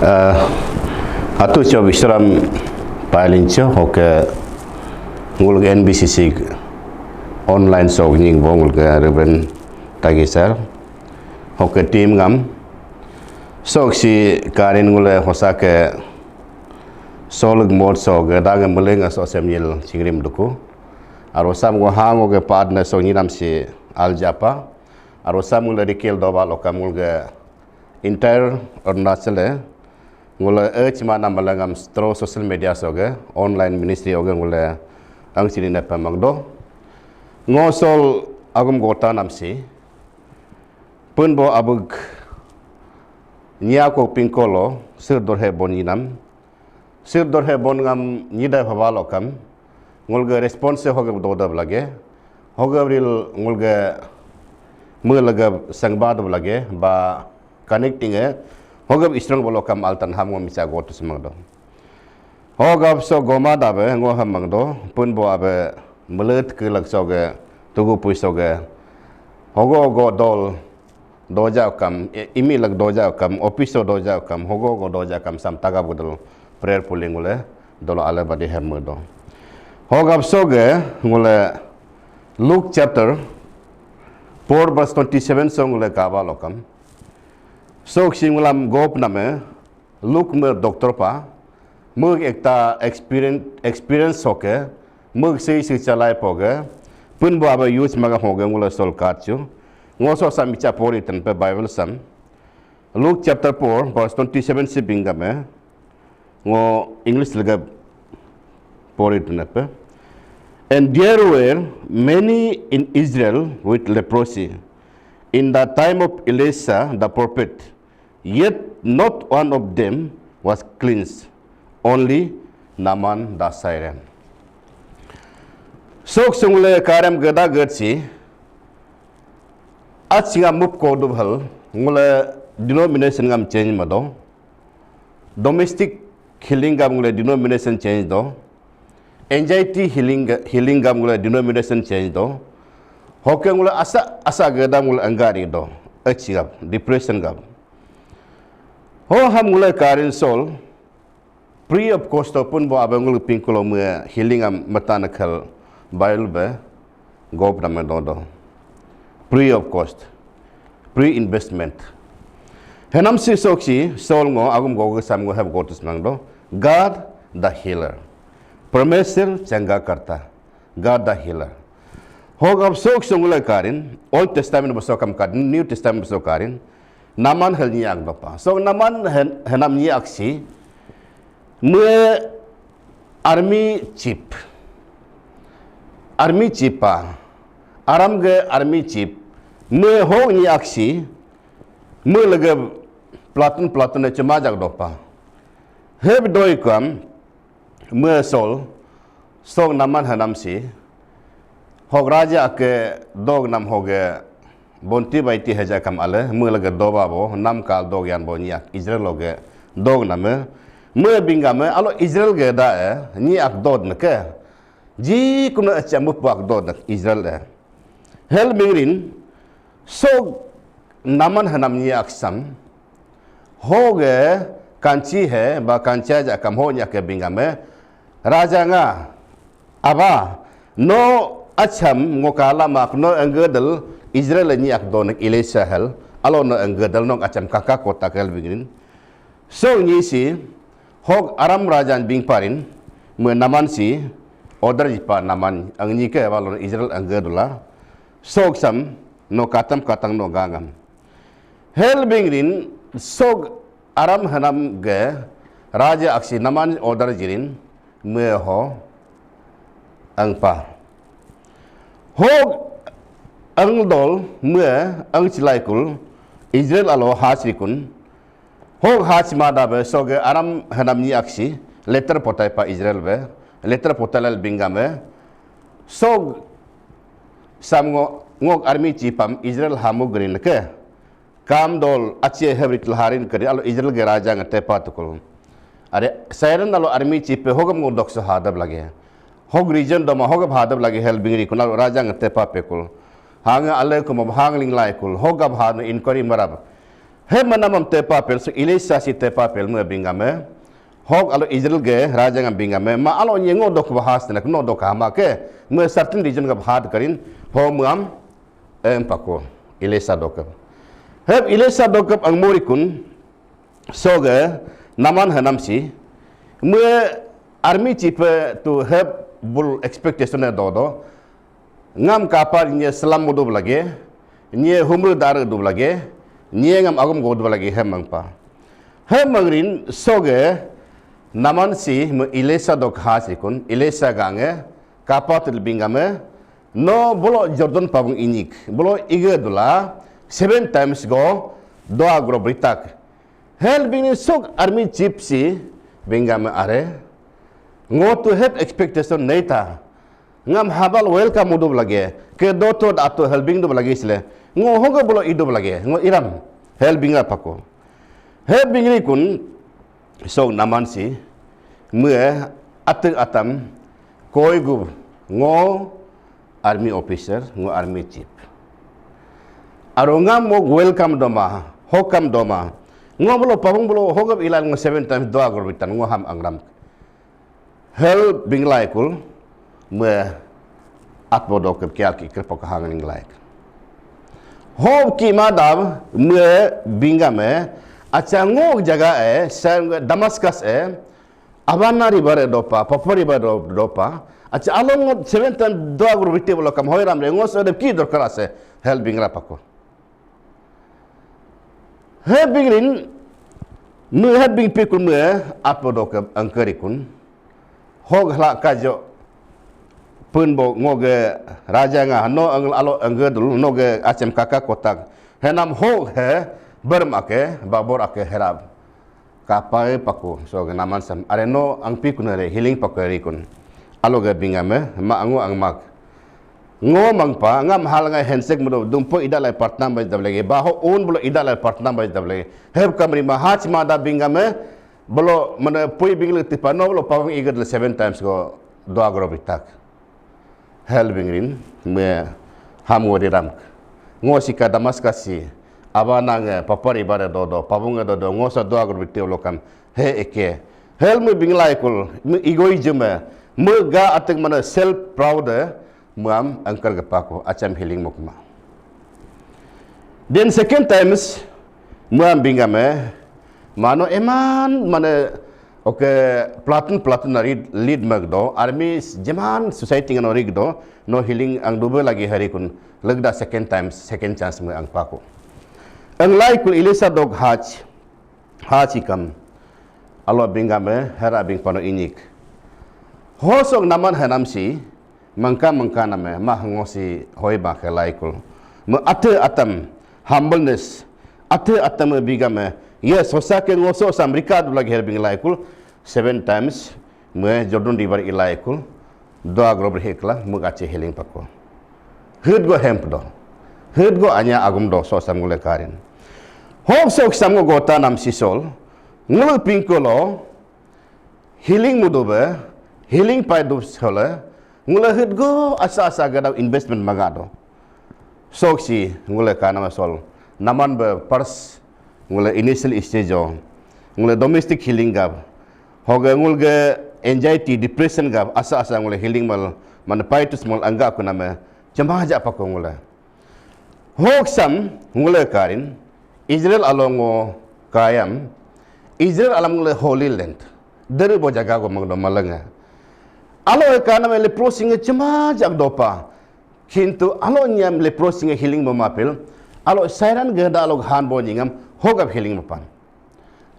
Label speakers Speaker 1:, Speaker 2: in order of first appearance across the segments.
Speaker 1: Atu coba Islam palinco hoke ngul NBCC online sok nying bongul ke Reben tagisar hoke tim ngam sok si karin ngule hosake solug mod sok dang melenga so semyel cingrim duku arosam go hango ke partner so nyinam si aljapa arosam ngule dikil doba lokam ngule entire Arunachal ngula cuma nama langam stro social media soge online ministry oge ngula ang sini nepa magdo ngosol agum gota namsi pun bo abug niako pinkolo sir dorhe bon yinam sir dorhe bon ngam nida bhavalo kam ngulga response hoge dodab lage hoge ril ngulga mulaga sangbad lage ba connecting hogab strong bolo kam altan ham ngom misa gotu semangdo hogab so goma dabe ngo ham mangdo pun bo abe mulut ke lag soge tugu pui soge hogo go dol doja kam imi lag doja kam office doja kam hogo go doja kam sam taga budul prayer pulling ule dolo ale badi ham do hogab soge ngule Luke chapter 4 verse 27 song ule kaba lokam so singulam gop name look mer doctor pa mug ekta experience hoke mug sei chalai poge pun bo aba use maga hoge ngula sol katchu ngoso samicha pori tan pe bible sam Luke chapter 4 verse 27 se bingame ngo english lega pori tan pe and there were many in Israel with leprosy in the time of Elisha the prophet, yet not one of them was cleansed, only Naaman the Syrian. Sok sungule karam gada gatsi, at singa mup kodubhal, ngule denomination ngam change mado, domestic healing gam ngule denomination change do, anxiety healing gam ngule denomination change do, hoke ngula asa gada ngula angari do achigap depression gap ho ham ngula karin sol pre of cost pun bo abangul pinkulo me healing am mechanical bible gop na do pre of cost pre investment henam si soksi sol ngo agum go sam go have gotus mangdo God the healer परमेश्वर चंगा करता God the healer hogab sok sungula karin Old Testament baso kam karin New Testament baso karin naman hel ni ang dopa so naman henam ni aksi me army chief pa aram ge army chief me ho ni aksi me lega platon ne chama jak dopa heb doi kam me sol so naman henam si hog raja ke dog nam hoge bonti baiti heja kam ale mulaga doba bo nam kal dog yan bo niak Israel loge dog name me bingame alo Israel ge da ni ak dod ne ke ji kuna achamu pak dod nak Israel de hel mingrin so naman hanam ni ak sam hoge kanchi he ba kancha ja kam ho niak ke bingame raja nga aba no acham ngokala mak no angedel Israel ni ak donak Elisha hel alo no angedel no acham kakak kota kel bingin so ni si hog aram rajan bing parin me naman si order jipa naman ang ni ke balon Israel angedula so sam no katang no gangam hel bingin so aram hanam ge raja aksi naman order jirin me ho angpa hog ang dol mue ang silaikul Israel alo hasrikun hog hasmada be soge aram hanam ni aksi letter potai pa Israel be letter potalal bingame sog samgo ngok army chipam Israel hamu green ke kam dol ache hebrit harin kari alo Israel ge raja ngate patukul are siren alo army chipe hogam ngok dokso hadab lage hog region doma hog bhadab lagi hel bingri kunal raja ngate pa pekul hanga ale ko hangling lai kul hogab han inquiry marab He manamam te papel so Elisa si te papel mo bingame. Hog alo Israel ge raja ngam bingame ma alo nyengo dok bahas nak no dok hama ke mo certain region ga bhad karin ho muam pako Elisa dok. Heb Elisa dok ang morikun so ge naman hanam si mo army chief to have bull expectation do ngam kapar nye selam mudu lagi nye humru dar du lagi nye ngam agam god lagi hemang pa hemangrin so ge naman si mo Elisa dok hasikun Elisa gange kapatil bingame no bolo Jordan pabung inik bolo ige dula 7 times go doa gro britak hel bini sok army chief si bingame are ngo to have expectation neita ngam habal welcome mudu lagi ke doto ato helbing do lagi sile ngo hoga bolo ido lagi ngo iram helbinga pako helbingri kun so naman si mue ating atam koi gu ngo army officer ngo army chief arongam mo welcome doma hokam doma ngo bolo pabung bolo hogab ilan ngo 7 times doa gorbitan ngo ham angram hel binglai kul mue atbo dok kyal ki krepok hangan inglai hob ki madam mue bingame acha ngo jaga sang Damascus Avana river dopa, Papa river dopa. Acha along 7 times doa guru bitte bolo kam hoiram re ngos ade ki dorkar ase helping rapako. Helping rin nu helping pikun mu apodok angkerikun. Hog hala kajo pun bo ngoge raja nga no alo angedul noge acem kakak kotak. Henam hog he bermake babor ake herab. Kapai paku so naman sam areno ang pikunare healing pakari kun alo ga bingame ma ango ang mak ngo mangpa ngam hal nga hensek mo dumpo idalai partner ba dablege baho on bolo idalai partner ba dablege heb kamri ma hach ma da bingame bolo mana pui bingle tipano bolo pawang igad 7 times go do agro bitak hel bingrin me hamori ram ngo sika Damascus si abanang papari bare do pabunga do ngosa do agro bitte lokam he eke hel mu binglai kul mu egoism mu ga atek mana self proud muam angkar gapako acham healing mukma then second times muam bingame mano eman mana okay platin lead magdo army jaman society ngano rigdo no healing ang double lagi hari kun legda second chance mu ang pako ang lai kul Elisa dog hachikam alo bingame hera bing pano inik hosong naman hanam si mangka name mahangosi hoi ba ke lai kul me ate atam humbleness ate atam bingame yes hosa ke ngoso Amerika du lagi herbing lai kul 7 times me Jordan river ilai kul do agro hekla mugache healing pako hud go hemp do hud go anya agum do so sam gule karin hok sok sam go gota nam sisol ngul pingkolo healing mudobe healing pai do sola ngul hud go asa gada investment magado sok si ngul kana masol naman be pars ngul initial stage ngul domestic healing gab hoga ngul ge anxiety depression gab asa ngul healing mal man pai to small anga ko name jama ja pa ko ngul hok sam ngul karin Israel alongo kayam Israel alam ngul holy land dari bo jaga go magdo malanga alo kana me leprosing jama ja dopa kintu alo nyam leprosing healing mo mapil alo sairan ge da alo han bo nyingam hogap healing mo pan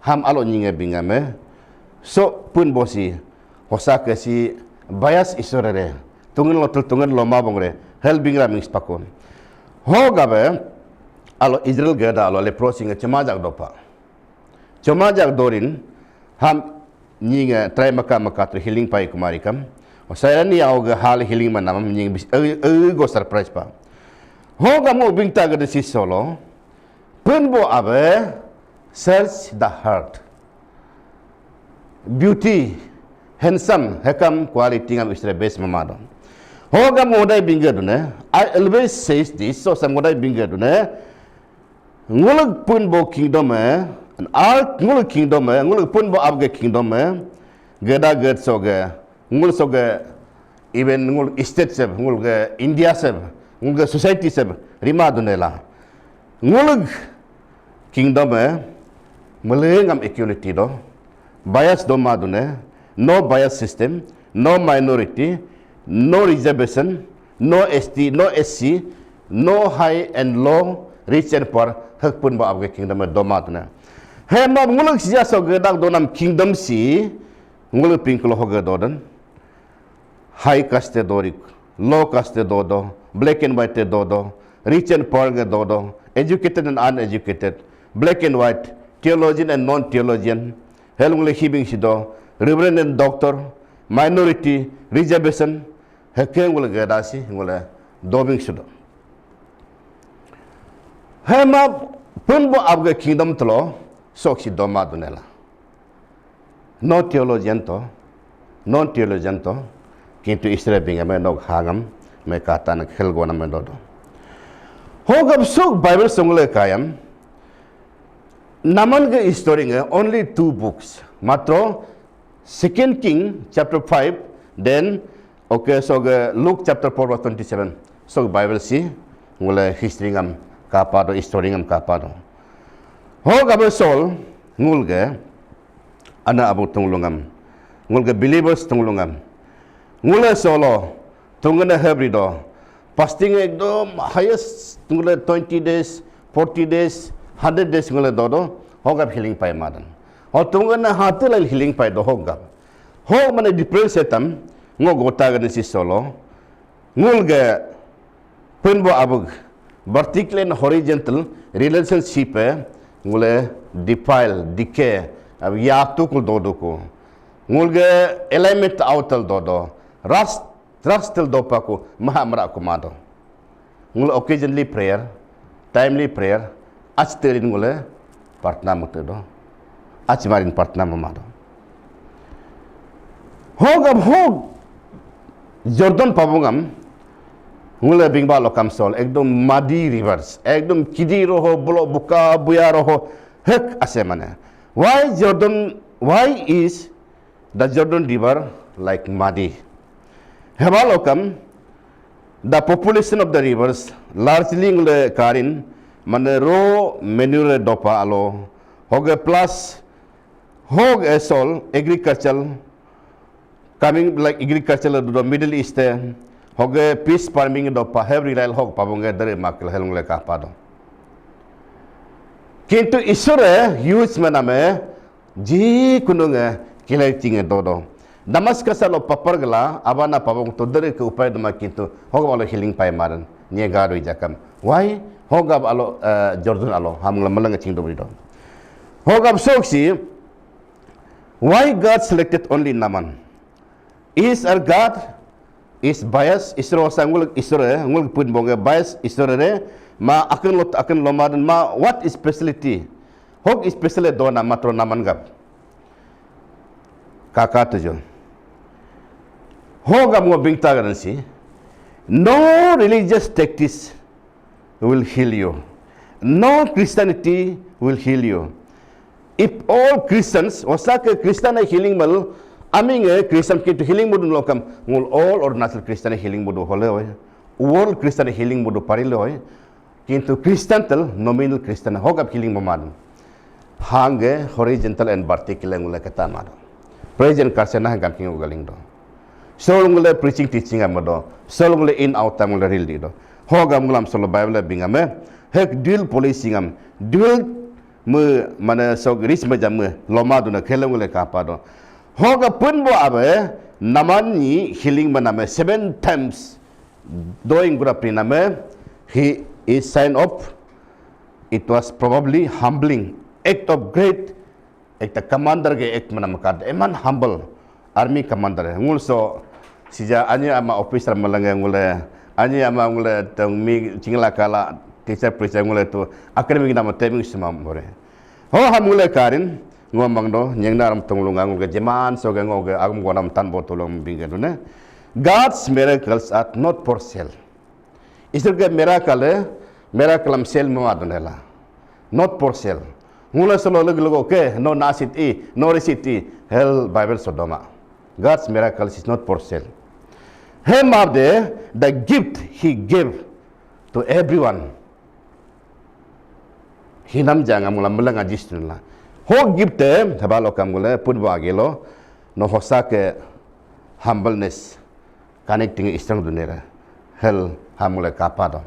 Speaker 1: ham alo nyinga bingame so pun bosi hosa ke si bias isorere tungan lo mabongre hel bingra mix pakon hogabe alo Israel gada alo leprosing chamajak dopa chamajak dorin ham nyinga try maka healing pai kumarikam saya ni auga hal healing manam nying go surprise pa hoga mo bingta gada si solo punbo abe search the heart beauty handsome hakam quality ngam istre base mamado hoga mo dai binga dune I always says this so sam dai binga dune nguluk pun bo kingdom nguluk kingdom nguluk pun bo abge kingdom geda ged soge ngul soge even ngul state seb ngul ge India seb ngul ge society seb rima dunela nguluk kingdom melengam equality do bias do madune no bias system no minority no reservation no ST no SC no high and low rich and poor hak pun ba abge kingdom do madune he ma nguluk sia so ge dak do nam kingdom si nguluk pinklo hoge do dan high caste do low caste do black and white do rich and poor ge do educated and uneducated black and white theologian and non-theologian, helmule hibing sido, reverend and doctor, minority, reservation, hekeng wala gadasi, wala dobing sido. Hema punbo abga kingdom tlo, soksi doma dunela. No theologian to, non-theologian to, kintu Israel binga me nog hangam, me kata nak helgona me dodo. Hogab sok Bible songule kayam, Naman ke story nge only 2 books. Matro 2 King chapter 5, then okay so Luke chapter 4 verse 27. So Bible si ngule history ngam kapado story ngam kapado. Ho gabe sol ngulge ana abu tunglungam. Ngulge believers tunglungam. Ngule solo tungane hebrido. Fasting ekdom highest ngule 20 days, 40 days 100 days ngule dodo hogap healing pai madan ho tungana hatul healing pai do hogap ho mane difference etam ngo gota gane si solo ngulge punbo abug vertical and horizontal relationship ngule defile decay ab yaktu kul dodo ko ngulge element outal dodo rastel dopa ko mahamra ko mado ngul occasionally prayer timely prayer Achterin ngule partna mutedo achmarin partna mamado hogam hog Jordan pabungam ngule bingba lokam sol ekdom muddy rivers ekdom kidi roho bolo buka buya roho hek asemane why is the Jordan river like muddy hebalokam the population of the rivers largely ngule karin mane raw manure dopa alo hoge plus hog esol agricultural coming like agricultural do Middle East hoge fish farming dopa heavy rail hog pabonge dare makal helungle ka pado kintu isore use maname ji kununge kilating dodo Damascus alo papargala abana pabong to dare ke upay dama kintu hog alo healing pay maran nie garo jakam why hogab alo Jordan alo hamla malang ching do brido hogab soksi why God selected only Naaman is our God is bias isro sangul isore ngul pun bonge bias isore ma akan lomadan ma what is specialty hog especially do na matro Naaman gab kaka tujo hogab mo bingta garansi no religious tactics will heal you. No Christianity will heal you. If all Christians, wasaka Christian healing mal, aming Christian kit healing mudu lokam, ngul all or natural Christian healing mudu hole hoy, all Christian healing mudu parile hoy, kintu Christian tel nominal Christian hogap healing mamad, hange horizontal and vertical ngule kata mado. Present karsena hangam king ugaling do. So ngule preaching teaching amado, so ngule in out ngule real do. Hogam ngulam solo Bible bingame hek dual policing dual me mana so gris majam loma duna khelong le kapado hoga punbo abe namani healing maname 7 times doing gura priname he is sign of it was probably humbling act of great act commander ge act manam kad eman humble army commander ngul so sija anya ama officer malanga ngule Ani ama ngule tong mi cingla kala teacher preacher ngule tu academic nama timing semam bore. Ho ham ngule karin ngomong do nyeng naram tunglunga ngule jeman so ge ngoge agum gonam tan botolom binga do ne. God's miracles are not for sale. Isur ge miracle am sale mo adonela. not for sale. Ngula solo logo ke no nasit e, no receipt e, hell Bible Sodoma. God's miracles is not for sale. Him of the gift he gave to everyone. Hinam jangan mula mula ngajis nila. Ho gift thabalo kam mula putba agelo no hosa ke humbleness connecting istang dunera hell hamula kapado.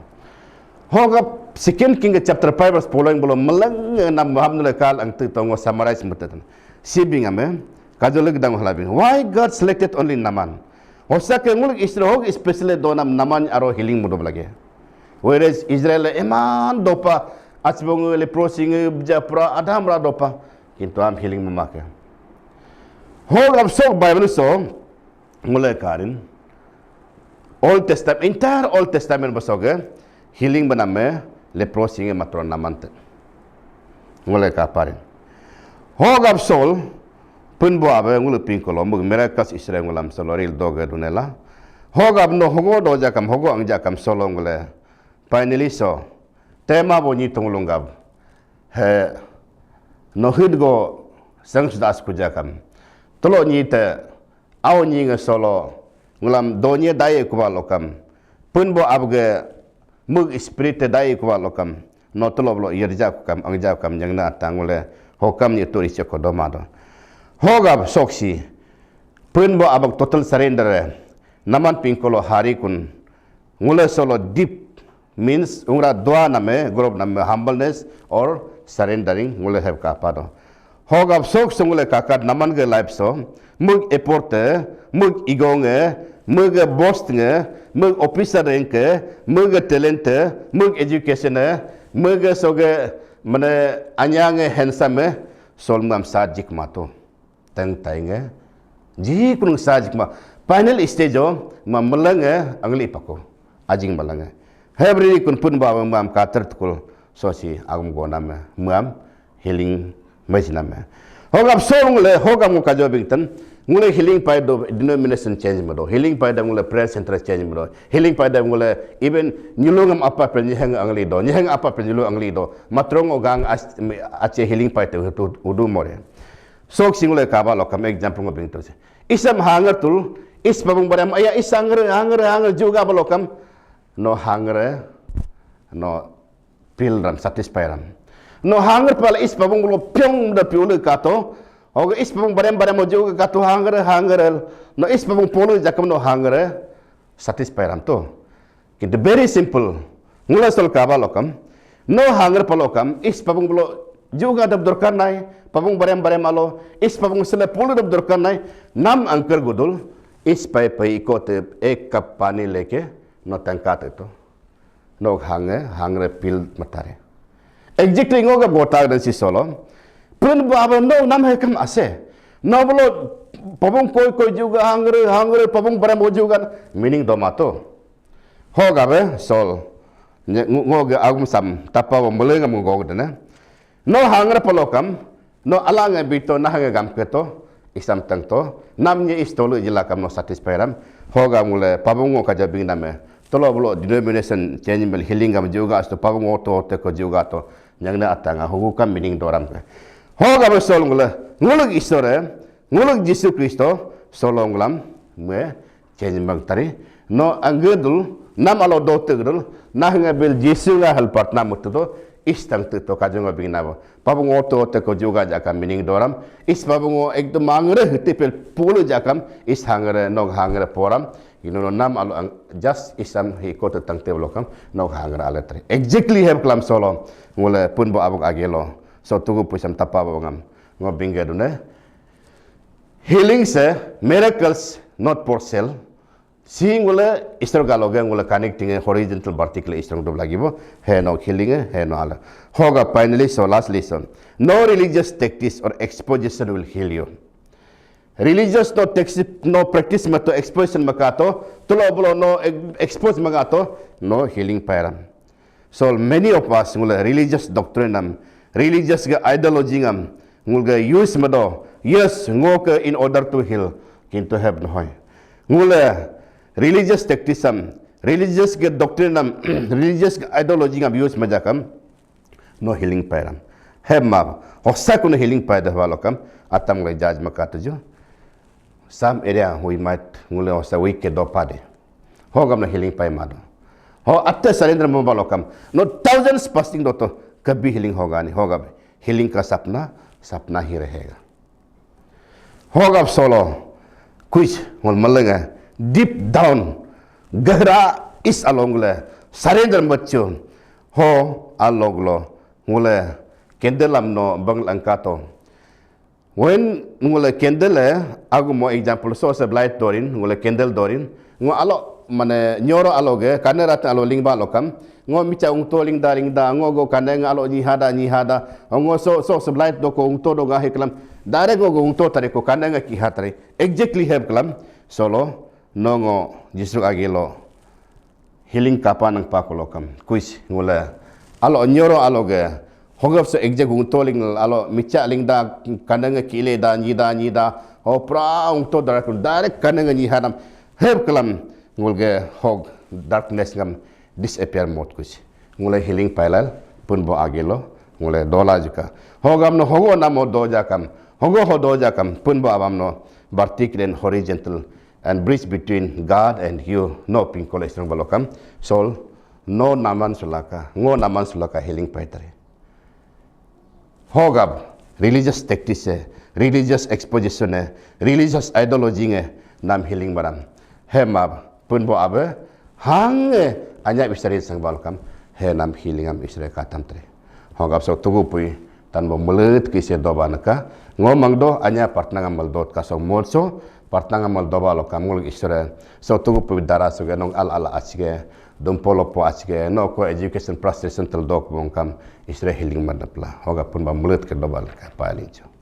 Speaker 1: Hoga second king chapter 5 verse following bolo melang nam hamnula kal ang tutongo summarize mutatan. Sibing ame kajolig dang halabing. Why God selected only Naman? Hosa ke ngulig Israel especially donam Naman aro healing mudo lagi. Whereas Israel eman dopa asbong leprosing japra adam ra dopa kintu am healing mamake. Whole of so Bible so mulai karin Old Testament entire Old Testament basoge healing baname leprosing matron namante. Mulai kaparin. Whole of soul pun buabe ngulu pingkolo mug miracles Israel ngulam soloril doge dunela. Whole of no hogo doja kam hogo angja kam solo ngule. Finally so tema boni tungulungab he no hidgo sangsdas kujakam tolo ni te aw ni nga solo ngulam donye dai kubalokam punbo abge mug spirit dai kubalokam no tolo blo yerja kam angja kam jangna tangule hokam ni tori cheko domado hogab soksi punbo abag total surrender naman pingkolo hari kun ngule solo deep means ungra doa name group name humbleness or surrendering ngule have kapado hogab sok sungule kakat naman ge life so mug eporte mug igonge mug boss nge mug officer renke mug talent mug education mug soge mane anyange handsome solmam sajik mato tang tainge ji kun sajik ma final stage ma malange angli pako ajing malange Hebri kun pun bawa mam kater tukul sosi agam gona me mam healing majina me hogam song le hogam ko kajo bingtan ngule healing pai do denomination change mado healing pai da ngule prayer center change mado healing pai da ngule even nyulungam apa pen nyeng angli do nyeng apa pen nyulu angli do matrong ogang ache healing pai te udu more sok singule kaba lokam example ngo bingtan isam hangar tul is babung baram aya isangre juga balokam no hangre no pilram satisfy no hangre pala is babung bolo pyong da piulu kato og is babung barem mojo kato hangre no is babung polo jakam no hangre satisfy ram to kintu very simple ngula sol kaba lokam no hangre palokam is babung bolo juga dab dorkar nai babung barem alo is babung sele polo dab dorkar nai nam angker gudul is pai ikote ek kap pani leke no tangkat itu no hangre pil matare exactly ngoga bota dan si solo pun baba no nam hekam ase no bolo pabung koi juga hangre pabung baramo juga meaning do mato hoga be sol ngoga agum sam tapa bolenga ngoga dana no hangre palokam no alanga bito na hangam keto isam tangto namnya istolo jilakam no satisfyram hoga mule pabung kaja bing name tolo bolo denomination change mel healing gam juga asto pabung oto te ko juga to nyangna atanga hugukam meaning doram ke hoga be sol ngulug isore ngulug Yesus Kristo solo ngulam me change bang tari no angedul nam alo do tegdul nahanga bel Yesus ga hal partna mutudo istang to kajonga bing nabo pabung oto te ko juga jakam meaning doram is pabung ekdom mangre hitipel pulu jakam is hangre nog hangre poram ino nam alo just isam hi ko tang te lokam no hangra aletri exactly have klam solo ngule pun bo abok agelo so tugu pusam tapa bangam ngo binga dune healing se miracles not for sale seeing ngule istrogaloga ngule connecting horizontal vertical istrong do lagibo he no healing he no ala hoga finally so last lesson no religious tactics or exposition will heal you. Religious no practice mato exposition makato tulo bolo no expose magato no healing pairam. So many of us ngula religious doctrine religious ga ideology ngam ngulga use mado yes ngoka in order to heal kinto have no hoy ngula religious tacticism religious ga doctrine religious ga ideology ngam use majakam no healing pairam he ma hossa kuno healing pai da balokam atam le judge makatuju some area we might ngule hossa week ke do pade hogam no healing pai mado ho atte Sarendra mo balokam no thousands passing do to कभी healing होगा नहीं होगा healing का सपना ही रहेगा होगा सोलो कुछ मल्लेगा deep down गहरा इस अलोंगले Sarendra बच्चों हो अलोंगलो मुले कैंडल हमनो बंगलंका तो when मुले कैंडल है आगु मो example source of light dorin मुले कैंडल दोरिन मो अलो माने nyoro aloge karena rata alo lingba lokam ngo mica ungto lingda ngo go kaneng alo ni hada ngo so sebelah do ko ungto do ga heklam dare go ungto tare ko kaneng ki hatare exactly heb klam solo nongo jisu agelo healing kapan ang pa ko lokam kuis ngula alo nyoro aloge hogap so exact ungto ling alo mica lingda kaneng ki le da nyida ho pra ungto dare kaneng ni hadam heb klam ngulge hog darkness ngam disappear mot kuch ngule healing pailal pun bo agelo ngule dola juka hogam no hogo namo doja kam hogo ho doja kam pun bo abam no vertical and horizontal and bridge between God and you no ping cholesterol balokam sol no naman sulaka ngo naman sulaka healing paitare hogab religious tactics religious exposition religious ideology nam healing baram hemab pun bo abe hang anya bisari sang balkam he nam healing am isre katam tre hongap so tugu pui tan bo mulut ki se doba naka ngomang do anya partnanga mal dot ka so morso partnanga mal doba lo kam ngul isre so tugu pui dara so nong al achige dum polo po achige no ko education process central dok bong kam isre healing madapla hongap pun ba mulut ke doba ka palincho